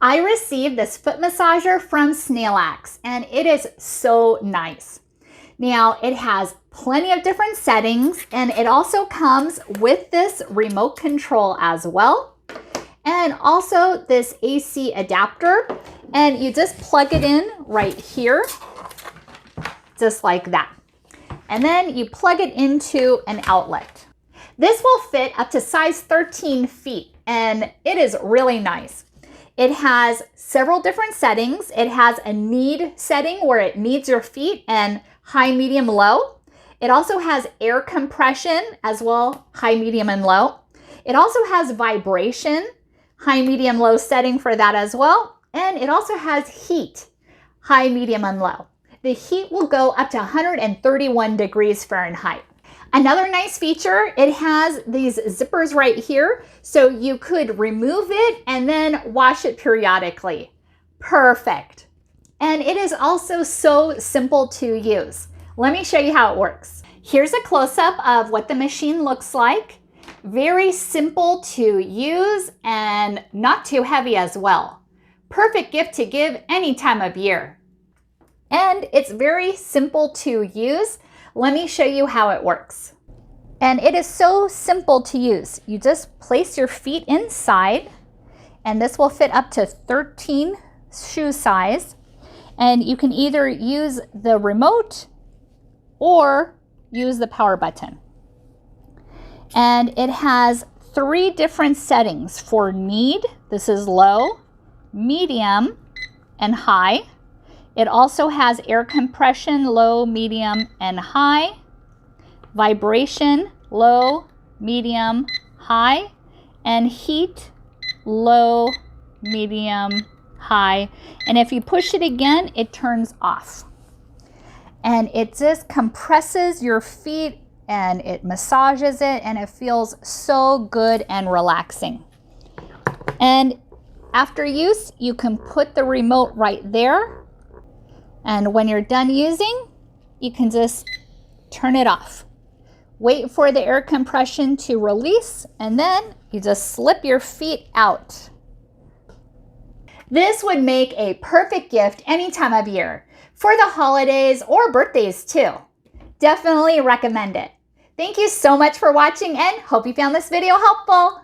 I received this foot massager from Snailax, and it is so nice. Now, it has plenty of different settings, and it also comes with this remote control as well, and also this AC adapter, and you just plug it in right here, just like that. And then you plug it into an outlet. This will fit up to size 13 feet, and it is really nice. It has several different settings. It has a need setting where it needs your feet and high, medium, low. It also has air compression as well, high, medium, and low. It also has vibration, high, medium, low setting for that as well. And it also has heat, high, medium, and low. The heat will go up to 131 degrees Fahrenheit. Another nice feature, it has these zippers right here, so you could remove it and then wash it periodically. Perfect. And it is also so simple to use. Let me show you how it works. Here's a close-up of what the machine looks like. Very simple to use and not too heavy as well. Perfect gift to give any time of year. And it's very simple to use. Let me show you how it works. And it is so simple to use. You just place your feet inside, and this will fit up to 13 shoe size. And you can either use the remote or use the power button. And it has 3 different settings for need. This is low, medium, and high. It also has air compression, low, medium, and high. Vibration, low, medium, high. And heat, low, medium, high. And if you push it again, it turns off. And it just compresses your feet and it massages it, and it feels so good and relaxing. And after use, you can put the remote right there. And when you're done using, you can just turn it off. Wait for the air compression to release, and then you just slip your feet out. This would make a perfect gift any time of year, for the holidays or birthdays too. Definitely recommend it. Thank you so much for watching, and hope you found this video helpful.